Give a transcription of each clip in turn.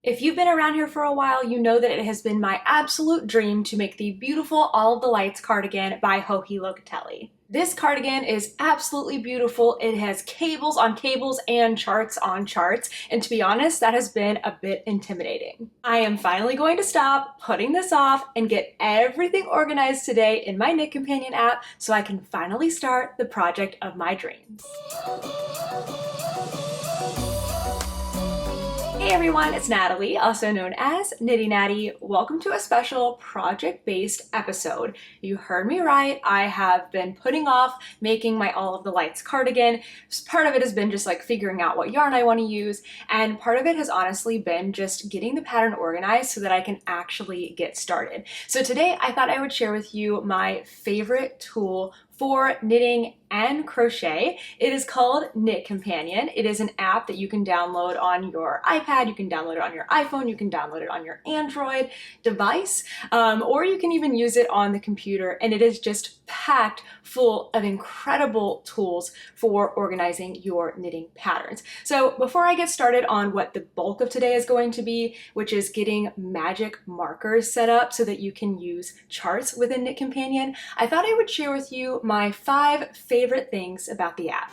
If you've been around here for a while, you know that it has been my absolute dream to make the beautiful All of the Lights cardigan by Joji Locatelli. This cardigan is absolutely beautiful. It has cables on cables and charts on charts, and to be honest, that has been a bit intimidating. I am finally going to stop putting this off and get everything organized today in my knitCompanion app so I can finally start the project of my dreams. Hey everyone, it's Natalie, also known as Natty. Welcome to a special project-based episode. You heard me right. I have been putting off making my All of the Lights cardigan. Part of it has been just like figuring out what yarn I want to use, and part of it has honestly been just getting the pattern organized so that I can actually get started. So today I thought I would share with you my favorite tool for knitting and crochet. It is called knitCompanion. It is an app that you can download on your iPad, you can download it on your iPhone, you can download it on your Android device, or you can even use it on the computer, and it is just packed full of incredible tools for organizing your knitting patterns. So before I get started on what the bulk of today is going to be, which is getting magic markers set up so that you can use charts within knitCompanion, I thought I would share with you my 5 favorite things about the app.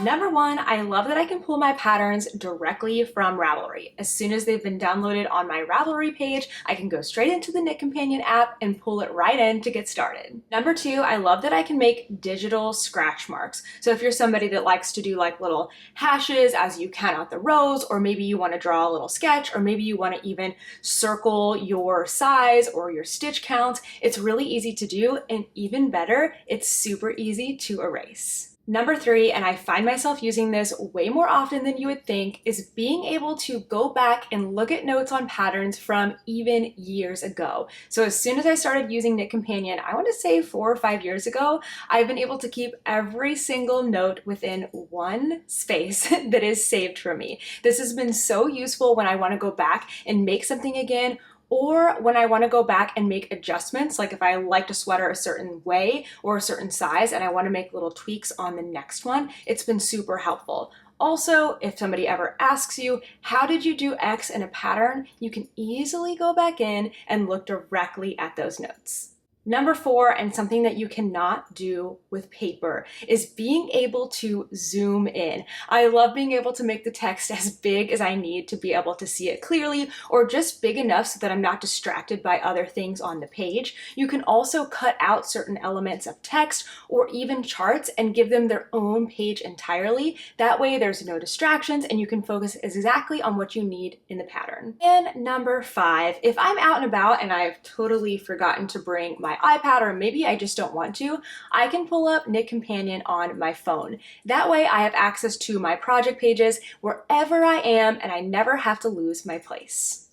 Number 1, I love that I can pull my patterns directly from Ravelry. As soon as they've been downloaded on my Ravelry page, I can go straight into the knitCompanion app and pull it right in to get started. Number 2, I love that I can make digital scratch marks. So if you're somebody that likes to do like little hashes as you count out the rows, or maybe you want to draw a little sketch, or maybe you want to even circle your size or your stitch count, it's really easy to do, and even better, it's super easy to erase. Number 3, and I find myself using this way more often than you would think, is being able to go back and look at notes on patterns from even years ago. So as soon as I started using knitCompanion, I want to say 4 or 5 years ago, I've been able to keep every single note within one space that is saved for me. This has been so useful when I want to go back and make something again, or when I want to go back and make adjustments, like if I liked a sweater a certain way or a certain size and I want to make little tweaks on the next one, it's been super helpful. Also, if somebody ever asks you, how did you do X in a pattern, you can easily go back in and look directly at those notes. Number 4, and something that you cannot do with paper, is being able to zoom in. I love being able to make the text as big as I need to be able to see it clearly, or just big enough so that I'm not distracted by other things on the page. You can also cut out certain elements of text or even charts and give them their own page entirely. That way there's no distractions and you can focus exactly on what you need in the pattern. And number 5, if I'm out and about and I've totally forgotten to bring my iPad, or maybe I just don't want to, I can pull up knitCompanion on my phone. That way I have access to my project pages wherever I am and I never have to lose my place.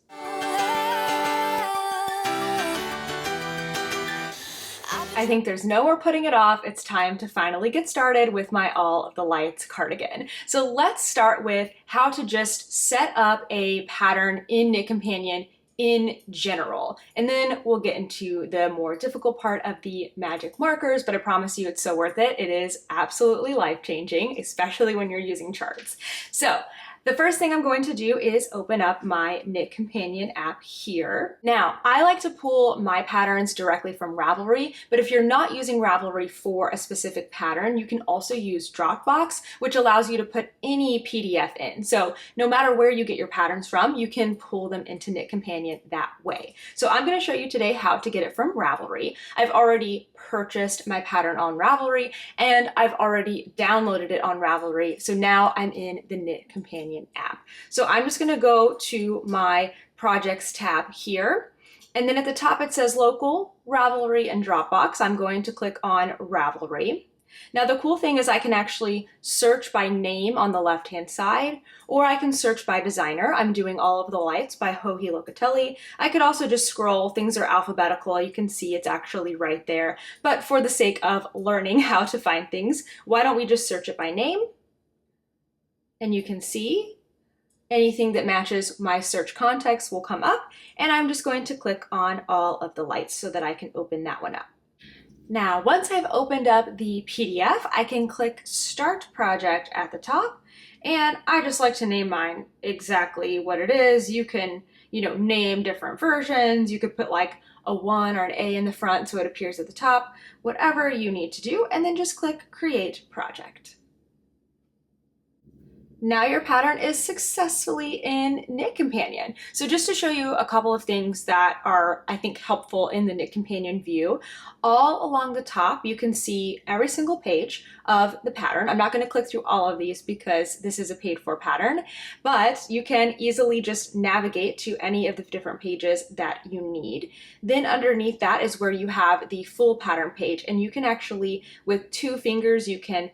I think there's no more putting it off. It's time to finally get started with my All of the Lights cardigan. So let's start with how to just set up a pattern in knitCompanion in general. And then we'll get into the more difficult part of the magic markers, but I promise you it's so worth it. It is absolutely life-changing, especially when you're using charts. So the first thing I'm going to do is open up my knitCompanion app here. Now, I like to pull my patterns directly from Ravelry, but if you're not using Ravelry for a specific pattern, you can also use Dropbox, which allows you to put any PDF in. So no matter where you get your patterns from, you can pull them into knitCompanion that way. So I'm going to show you today how to get it from Ravelry. I've already purchased my pattern on Ravelry and I've already downloaded it on Ravelry. So now I'm in the knitCompanion app. So I'm just going to go to my projects tab here. And then at the top it says local, Ravelry, and Dropbox. I'm going to click on Ravelry. Now the cool thing is I can actually search by name on the left-hand side, or I can search by designer. I'm doing All of the Lights by Joji Locatelli. I could also just scroll. Things are alphabetical. You can see it's actually right there. But for the sake of learning how to find things, why don't we just search it by name? And you can see anything that matches my search context will come up, and I'm just going to click on All of the Lights so that I can open that one up. Now, once I've opened up the PDF, I can click Start Project at the top, and I just like to name mine exactly what it is. You can, name different versions. You could put like a 1 or an A in the front so it appears at the top, whatever you need to do, and then just click Create Project. Now your pattern is successfully in knitCompanion. So just to show you a couple of things that are, I think, helpful in the knitCompanion view, all along the top you can see every single page of the pattern. I'm not going to click through all of these because this is a paid for pattern, but you can easily just navigate to any of the different pages that you need. Then underneath that is where you have the full pattern page, and you can actually, with 2 fingers, you can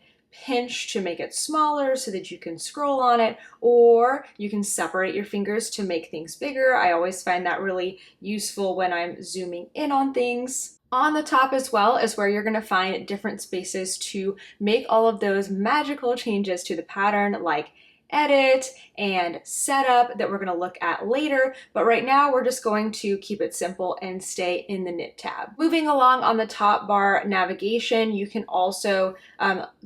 pinch to make it smaller so that you can scroll on it, or you can separate your fingers to make things bigger. I always find that really useful when I'm zooming in on things. On the top as well is where you're going to find different spaces to make all of those magical changes to the pattern, like edit and setup, that we're going to look at later, but right now we're just going to keep it simple and stay in the knit tab. Moving along on the top bar navigation, you can also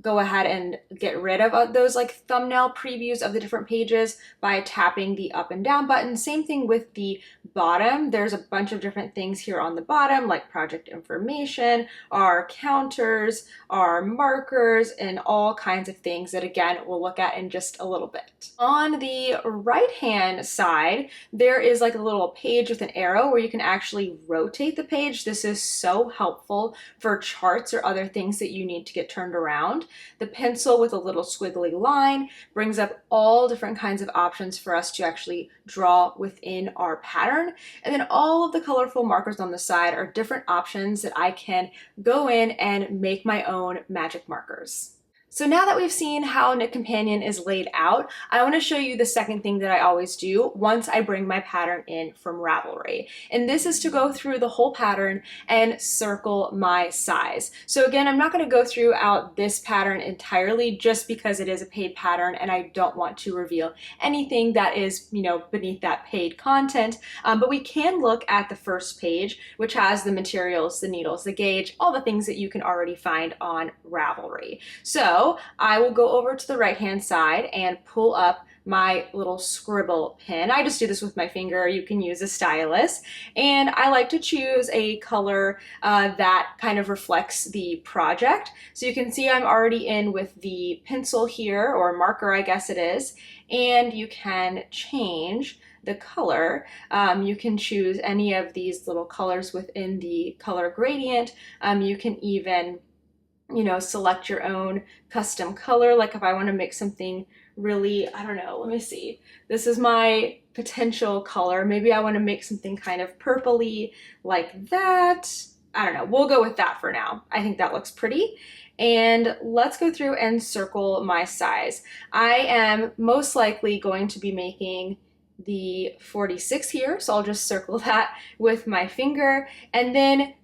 go ahead and get rid of those like thumbnail previews of the different pages by tapping the up and down button. Same thing with the bottom. There's a bunch of different things here on the bottom, like project information, our counters, our markers, and all kinds of things that again we'll look at in just a little bit. On the right hand side, there is like a little page with an arrow where you can actually rotate the page. This is so helpful for charts or other things that you need to get turned around. The pencil with a little squiggly line brings up all different kinds of options for us to actually draw within our pattern. And then all of the colorful markers on the side are different options that I can go in and make my own magic markers. So now that we've seen how knitCompanion is laid out, I want to show you the second thing that I always do once I bring my pattern in from Ravelry. And this is to go through the whole pattern and circle my size. So again, I'm not going to go throughout this pattern entirely just because it is a paid pattern and I don't want to reveal anything that is, beneath that paid content. But we can look at the first page, which has the materials, the needles, the gauge, all the things that you can already find on Ravelry. So I will go over to the right hand side and pull up my little scribble pen. I just do this with my finger. You can use a stylus. And I like to choose a color that kind of reflects the project. So you can see I'm already in with the pencil here, or marker I guess it is, and you can change the color. You can choose any of these little colors within the color gradient. You can even select your own custom color. Like if I want to make something really, I don't know, let me see. This is my potential color. Maybe I want to make something kind of purpley like that. I don't know. We'll go with that for now. I think that looks pretty. And let's go through and circle my size. I am most likely going to be making the 46 here. So I'll just circle that with my finger. And then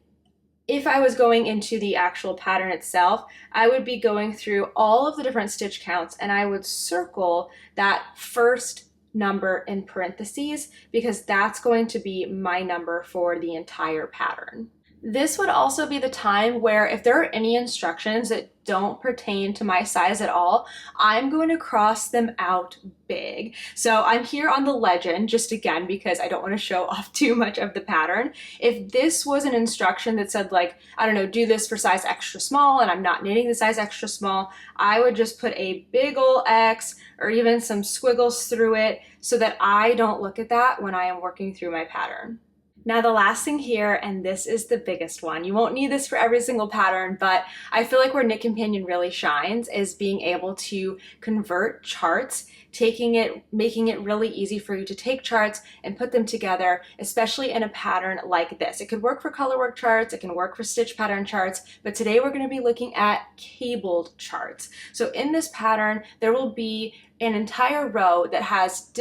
if I was going into the actual pattern itself, I would be going through all of the different stitch counts and I would circle that first number in parentheses because that's going to be my number for the entire pattern. This would also be the time where if there are any instructions that don't pertain to my size at all, I'm going to cross them out big. So I'm here on the legend, just again, because I don't want to show off too much of the pattern. If this was an instruction that said like, I don't know, do this for size extra small, and I'm not knitting the size extra small, I would just put a big ol' X or even some squiggles through it so that I don't look at that when I am working through my pattern. Now the last thing here, and this is the biggest one, you won't need this for every single pattern, but I feel like where knitCompanion really shines is being able to convert charts, making it really easy for you to take charts and put them together, especially in a pattern like this. It could work for colorwork charts, it can work for stitch pattern charts, but today we're going to be looking at cabled charts. So in this pattern, there will be an entire row that has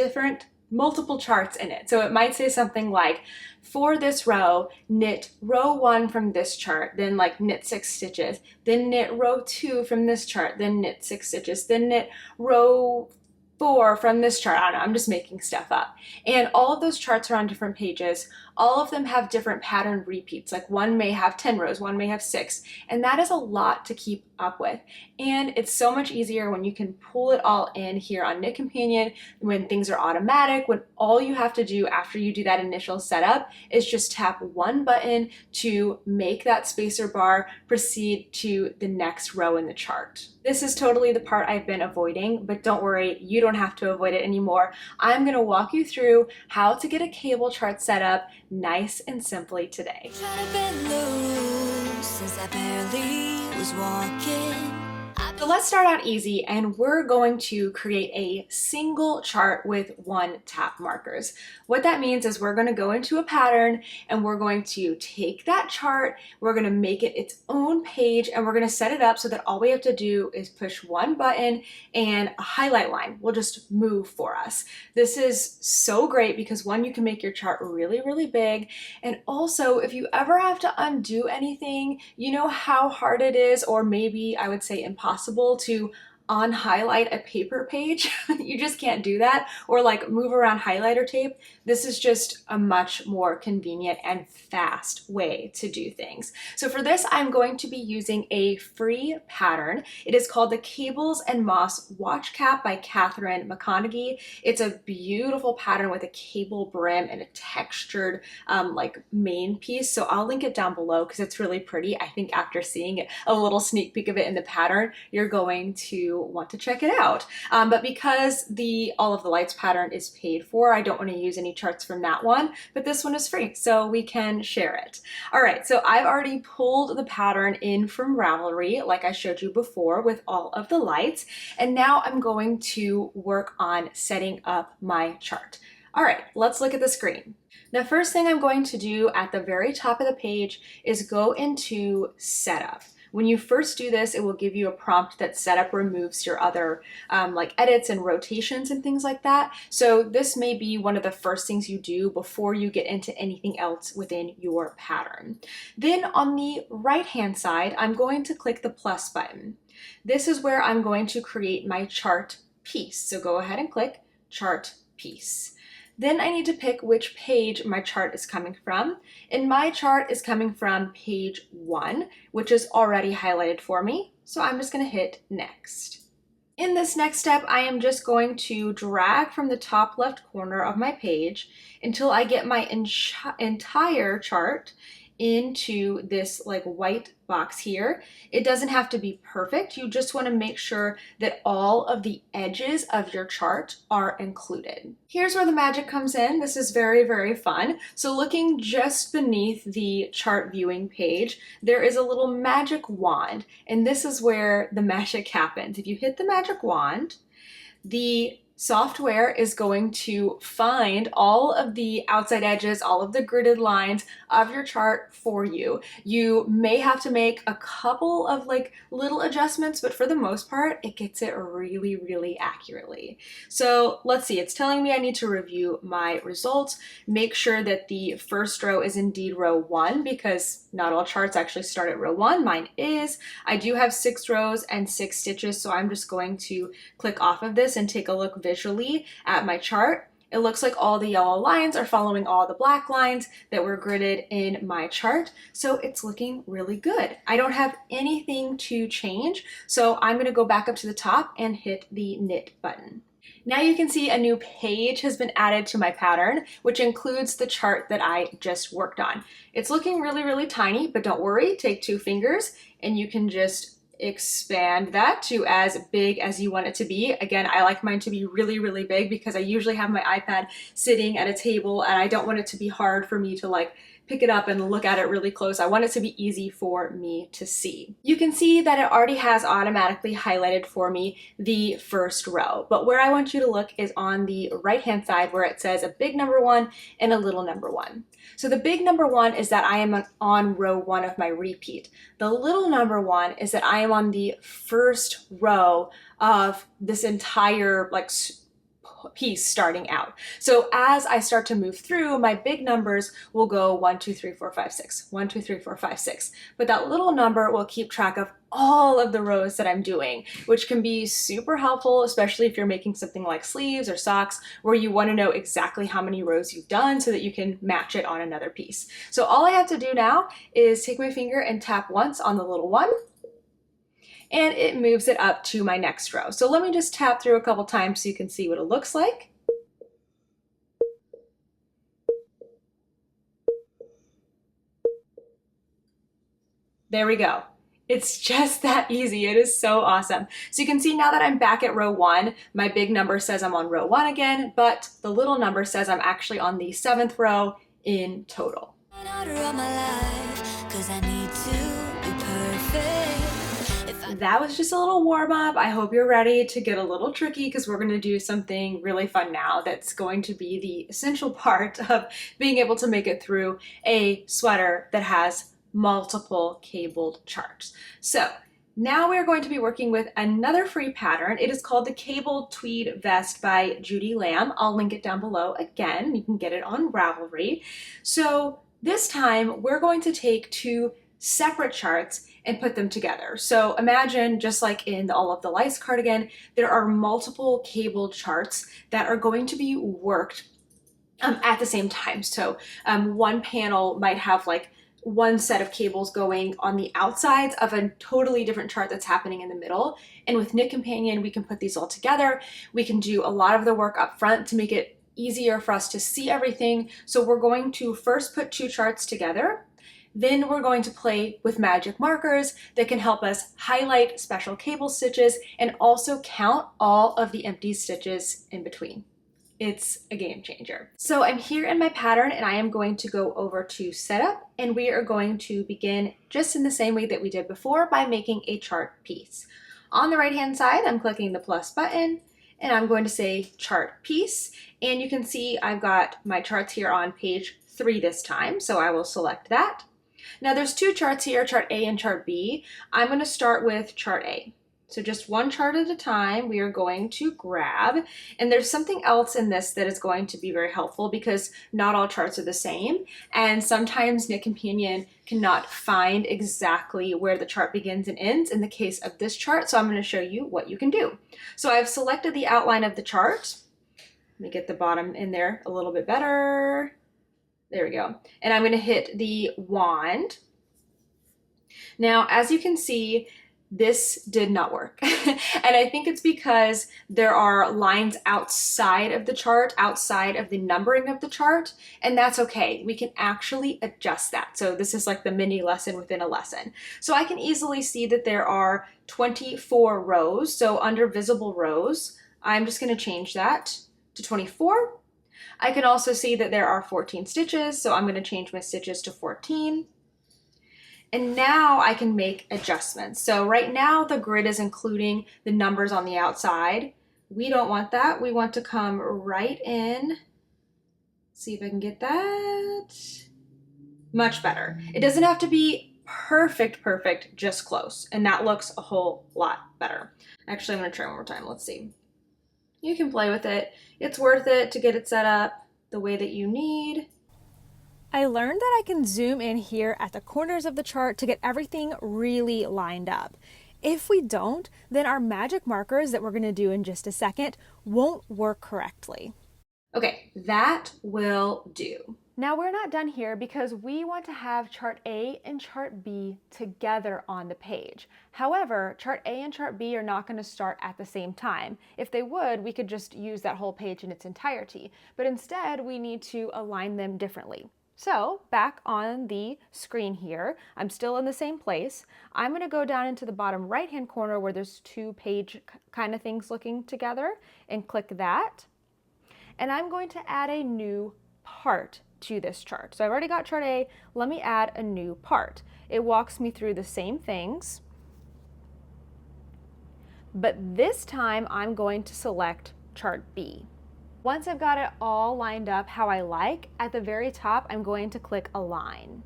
multiple charts in it. So it might say something like, for this row, knit row 1 from this chart, then like knit 6 stitches, then knit row 2 from this chart, then knit 6 stitches, then knit row 4 from this chart. I don't know, I'm just making stuff up. And all of those charts are on different pages. All of them have different pattern repeats. Like one may have 10 rows, one may have 6. And that is a lot to keep up with. And it's so much easier when you can pull it all in here on knitCompanion, when things are automatic, when all you have to do after you do that initial setup is just tap one button to make that spacer bar proceed to the next row in the chart. This is totally the part I've been avoiding, but don't worry, you don't have to avoid it anymore. I'm gonna walk you through how to get a cable chart set up nice and simply today. So let's start out easy, and we're going to create a single chart with 1 tap markers. What that means is we're going to go into a pattern and we're going to take that chart, we're going to make it its own page, and we're going to set it up so that all we have to do is push one button and a highlight line will just move for us. This is so great because one, you can make your chart really, really big, and also if you ever have to undo anything, you know how hard it is, or maybe I would say impossible, to unhighlight a paper page. You just can't do that, or like move around highlighter tape. This is just a much more convenient and fast way to do things. So for this, I'm going to be using a free pattern. It is called the Cables and Moss Watch Cap by Catherine McConaughey. It's a beautiful pattern with a cable brim and a textured like main piece. So I'll link it down below because it's really pretty. I think after seeing a little sneak peek of it in the pattern, you're going to want to check it out. But because the All of the Lights pattern is paid for, I don't want to use any charts from that one, but this one is free, so we can share it. All right, so I've already pulled the pattern in from Ravelry, like I showed you before, with All of the Lights, and now I'm going to work on setting up my chart. All right, let's look at the screen. The first thing I'm going to do at the very top of the page is go into Setup. When you first do this, it will give you a prompt that Setup removes your other like edits and rotations and things like that. So this may be one of the first things you do before you get into anything else within your pattern. Then on the right-hand side, I'm going to click the plus button. This is where I'm going to create my chart piece. So go ahead and click Chart Piece. Then I need to pick which page my chart is coming from. And my chart is coming from page 1, which is already highlighted for me. So I'm just going to hit Next. In this next step, I am just going to drag from the top left corner of my page until I get my entire chart into this like white box here. It doesn't have to be perfect. You just want to make sure that all of the edges of your chart are included. Here's where the magic comes in. This is very, very fun. So looking just beneath the chart viewing page, there is a little magic wand, and this is where the magic happens. If you hit the magic wand, the software is going to find all of the outside edges, all of the gridded lines of your chart for you. You may have to make a couple of like little adjustments, but for the most part, it gets it really, really accurately. So let's see, it's telling me I need to review my results, make sure that the first row is indeed row 1, because not all charts actually start at row 1. Mine is. I do have 6 rows and 6 stitches, so I'm just going to click off of this and take a look visually at my chart. It looks like all the yellow lines are following all the black lines that were gridded in my chart, so it's looking really good. I don't have anything to change, so I'm going to go back up to the top and hit the Knit button. Now you can see a new page has been added to my pattern, which includes the chart that I just worked on. It's looking really, really tiny, but don't worry, take 2 fingers and you can just expand that to as big as you want it to be. Again, I like mine to be really, really big because I usually have my iPad sitting at a table and I don't want it to be hard for me to like pick it up and look at it really close. I want it to be easy for me to see. You can see that it already has automatically highlighted for me the first row, but where I want you to look is on the right-hand side where it says a big number 1 and a little number 1. So the big number 1 is that I am on row 1 of my repeat. The little number 1 is that I am on the first row of this entire like piece starting out. So as I start to move through, my big numbers will go 1, 2, 3, 4, 5, 6, 1, 2, 3, 4, 5, 6. But that little number will keep track of all of the rows that I'm doing, which can be super helpful, especially if you're making something like sleeves or socks, where you want to know exactly how many rows you've done so that you can match it on another piece. So all I have to do now is take my finger and tap once on the little one, and it moves it up to my next row. So let me just tap through a couple times so you can see what it looks like. There we go. It's just that easy. It is so awesome. So you can see now that I'm back at row 1, my big number says I'm on row 1 again, but the little number says I'm actually on the 7th row in total. That was just a little warm up. I hope you're ready to get a little tricky because we're going to do something really fun now that's going to be the essential part of being able to make it through a sweater that has multiple cabled charts. So now we're going to be working with another free pattern. It is called the Cabled Tweed Vest by Judy Lamb. I'll link it down below again. You can get it on Ravelry. So this time we're going to take 2 separate charts and put them together. So imagine, just like in the All of the Lice cardigan, there are multiple cabled charts that are going to be worked at the same time. So one panel might have like one set of cables going on the outsides of a totally different chart that's happening in the middle. And with knitCompanion, we can put these all together. We can do a lot of the work up front to make it easier for us to see everything. So we're going to first put 2 charts together. Then we're going to play with magic markers that can help us highlight special cable stitches and also count all of the empty stitches in between. It's a game changer. So I'm here in my pattern and I am going to go over to setup, and we are going to begin just in the same way that we did before by making a chart piece. On the right hand side, I'm clicking the plus button and I'm going to say chart piece, and you can see I've got my charts here on page 3 this time, so I will select that. Now there's 2 charts here, chart A and chart B. I'm going to start with chart A. So just one chart at a time we are going to grab, and there's something else in this that is going to be very helpful because not all charts are the same, and sometimes knitCompanion cannot find exactly where the chart begins and ends in the case of this chart, so I'm going to show you what you can do. So I've selected the outline of the chart. Let me get the bottom in there a little bit better. There we go. And I'm going to hit the wand. Now, as you can see, this did not work. And I think it's because there are lines outside of the chart, outside of the numbering of the chart, and that's okay. We can actually adjust that. So this is like the mini lesson within a lesson. So I can easily see that there are 24 rows. So under visible rows, I'm just going to change that to 24. I can also see that there are 14 stitches, so I'm going to change my stitches to 14. And now I can make adjustments. So right now the grid is including the numbers on the outside. We don't want that. We want to come right in. See if I can get that. Much better. It doesn't have to be perfect, just close. And that looks a whole lot better. Actually, I'm going to try one more time. Let's see. You can play with it. It's worth it to get it set up the way that you need. I learned that I can zoom in here at the corners of the chart to get everything really lined up. If we don't, then our magic markers that we're going to do in just a second won't work correctly. Okay, that will do. Now we're not done here because we want to have chart A and chart B together on the page. However, chart A and chart B are not going to start at the same time. If they would, we could just use that whole page in its entirety. But instead, we need to align them differently. So back on the screen here, I'm still in the same place. I'm going to go down into the bottom right hand corner where there's 2 page kind of things looking together and click that. And I'm going to add a new part to this chart. So I've already got chart A, let me add a new part. It walks me through the same things, but this time I'm going to select chart B. Once I've got it all lined up how I like, at the very top I'm going to click Align.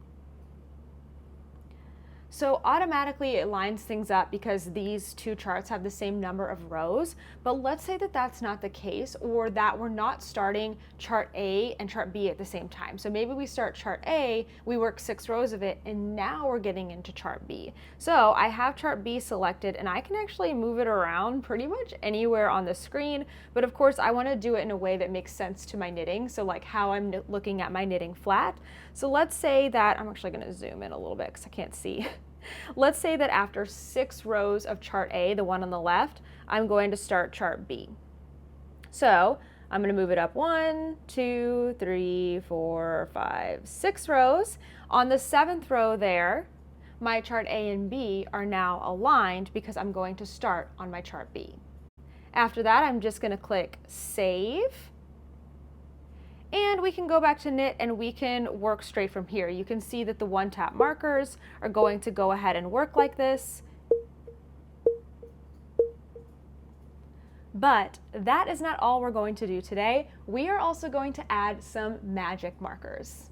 So automatically it lines things up because these two charts have the same number of rows, but let's say that that's not the case, or that we're not starting chart A and chart B at the same time. So maybe we start chart A, we work 6 rows of it, and now we're getting into chart B. So I have chart B selected, and I can actually move it around pretty much anywhere on the screen, but of course I want to do it in a way that makes sense to my knitting, so like how I'm looking at my knitting flat. So let's say that, I'm actually going to zoom in a little bit because I can't see. Let's say that after 6 rows of chart A, the one on the left, I'm going to start chart B. So I'm going to move it up 1, 2, 3, 4, 5, 6 rows. On the 7th row there, my chart A and B are now aligned because I'm going to start on my chart B. After that, I'm just going to click Save. And we can go back to knit and we can work straight from here. You can see that the one-tap markers are going to go ahead and work like this. But that is not all we're going to do today. We are also going to add some magic markers.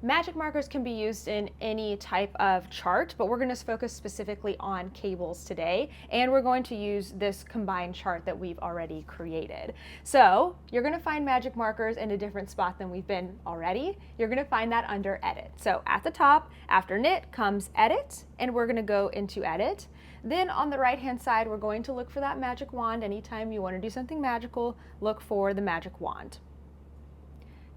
Magic markers can be used in any type of chart, but we're going to focus specifically on cables today, and we're going to use this combined chart that we've already created. So you're going to find magic markers in a different spot than we've been already. You're going to find that under Edit. So at the top, after Knit comes Edit, and we're going to go into Edit. Then on the right hand side, we're going to look for that magic wand. Anytime you want to do something magical, look for the magic wand.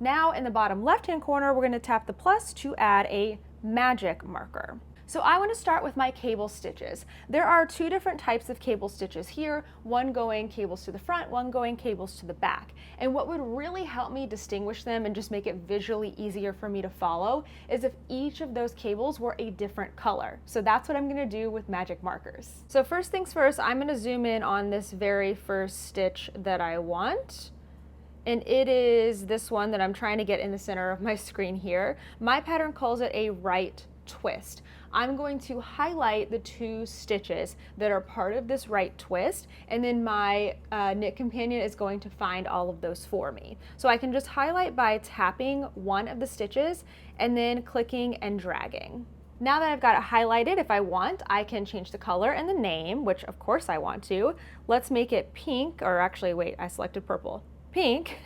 Now in the bottom left-hand corner, we're going to tap the plus to add a magic marker. So I want to start with my cable stitches. There are 2 different types of cable stitches here, one going cables to the front, one going cables to the back. And what would really help me distinguish them and just make it visually easier for me to follow is if each of those cables were a different color. So that's what I'm going to do with magic markers. So first things first, I'm going to zoom in on this very first stitch that I want. And it is this one that I'm trying to get in the center of my screen here. My pattern calls it a right twist. I'm going to highlight the 2 stitches that are part of this right twist, and then my knitCompanion is going to find all of those for me. So I can just highlight by tapping one of the stitches and then clicking and dragging. Now that I've got it highlighted, if I want, I can change the color and the name, which of course I want to. Let's make it pink, or actually wait, I selected purple. Pink,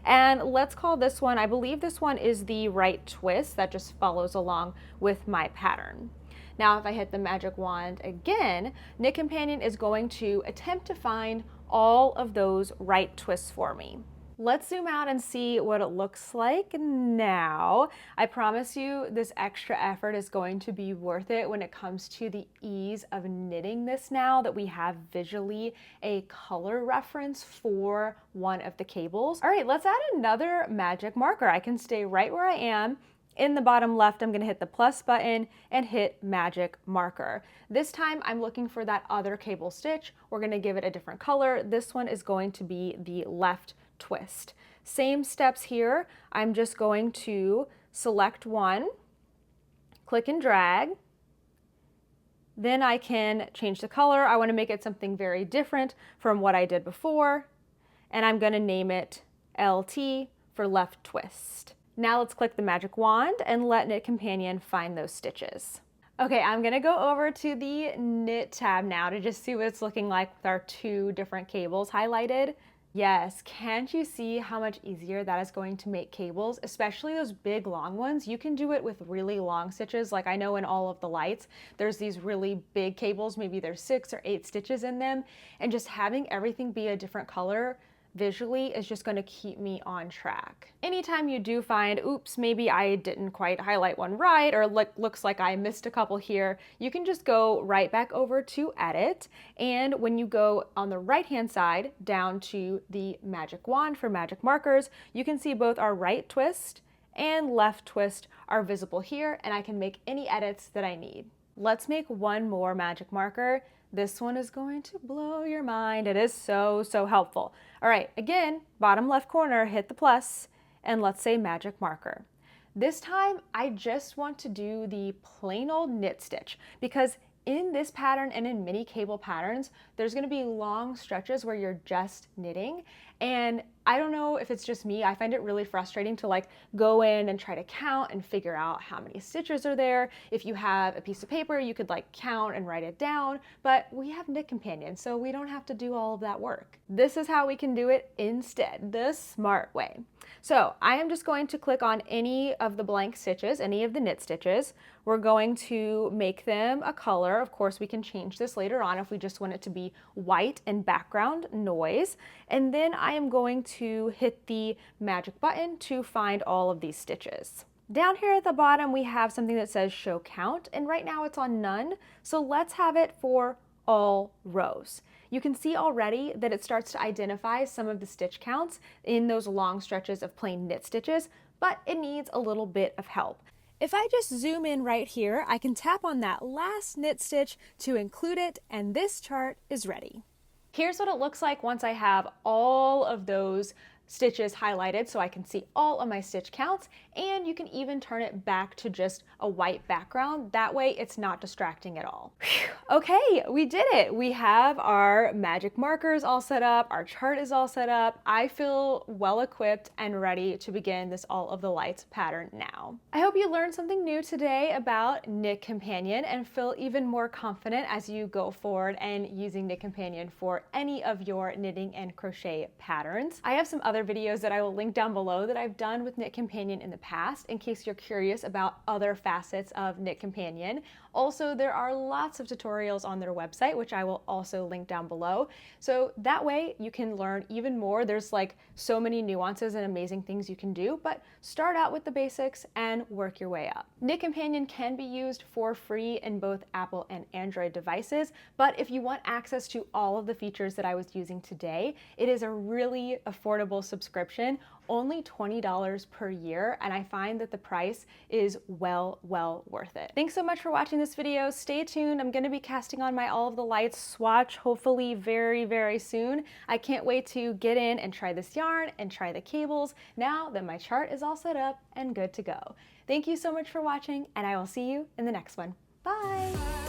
and let's call this one, I believe this one is the right twist that just follows along with my pattern. Now if I hit the magic wand again, knitCompanion is going to attempt to find all of those right twists for me. Let's zoom out and see what it looks like now. I promise you this extra effort is going to be worth it when it comes to the ease of knitting this now that we have visually a color reference for one of the cables. All right, let's add another magic marker. I can stay right where I am. In the bottom left, I'm going to hit the plus button and hit magic marker. This time I'm looking for that other cable stitch. We're going to give it a different color. This one is going to be the left twist. Same steps here. I'm just going to select one, click and drag. Then I can change the color. I want to make it something very different from what I did before. And I'm going to name it LT for left twist. Now let's click the magic wand and let knitCompanion find those stitches. Okay, I'm gonna go over to the knit tab now to just see what it's looking like with our 2 different cables highlighted. Yes, can't you see how much easier that is going to make cables, especially those big long ones? You can do it with really long stitches. Like I know in all of the lights, there's these really big cables, maybe there's 6 or 8 stitches in them, and just having everything be a different color visually is just going to keep me on track. Anytime you do find, oops, maybe I didn't quite highlight one right, or looks like I missed a couple here, you can just go right back over to Edit, and when you go on the right hand side down to the magic wand for magic markers, you can see both our right twist and left twist are visible here, and I can make any edits that I need. Let's make one more magic marker. This one is going to blow your mind. It is so helpful. All right, again, bottom left corner, hit the plus, and let's say magic marker. This time, I just want to do the plain old knit stitch because in this pattern and in many cable patterns, there's going to be long stretches where you're just knitting, and I don't know if it's just me, I find it really frustrating to like go in and try to count and figure out how many stitches are there. If you have a piece of paper, you could like count and write it down, but we have knitCompanion, so we don't have to do all of that work. This is how we can do it instead, the smart way. So I am just going to click on any of the blank stitches, any of the knit stitches. We're going to make them a color. Of course, we can change this later on if we just want it to be white and background noise. And then I am going to hit the magic button to find all of these stitches. Down here at the bottom, we have something that says show count, and right now it's on none. So let's have it for all rows. You can see already that it starts to identify some of the stitch counts in those long stretches of plain knit stitches, but it needs a little bit of help. If I just zoom in right here, I can tap on that last knit stitch to include it, and this chart is ready. Here's what it looks like once I have all of those stitches highlighted so I can see all of my stitch counts, and you can even turn it back to just a white background. That way it's not distracting at all. Whew. Okay, we did it. We have our magic markers all set up, our chart is all set up. I feel well equipped and ready to begin this all of the lights pattern now. I hope you learned something new today about knitCompanion and feel even more confident as you go forward and using knitCompanion for any of your knitting and crochet patterns. I have some other videos that I will link down below that I've done with knitCompanion in the past in case you're curious about other facets of knitCompanion. Also, there are lots of tutorials on their website, which I will also link down below. So that way you can learn even more. There's like so many nuances and amazing things you can do, but start out with the basics and work your way up. knitCompanion can be used for free in both Apple and Android devices, but if you want access to all of the features that I was using today, it is a really affordable subscription, only $20 per year, and I find that the price is well worth it. Thanks so much for watching this video. Stay tuned. I'm going to be casting on my All of the Lights swatch hopefully very soon. I can't wait to get in and try this yarn and try the cables now that my chart is all set up and good to go. Thank you so much for watching, and I will see you in the next one. Bye!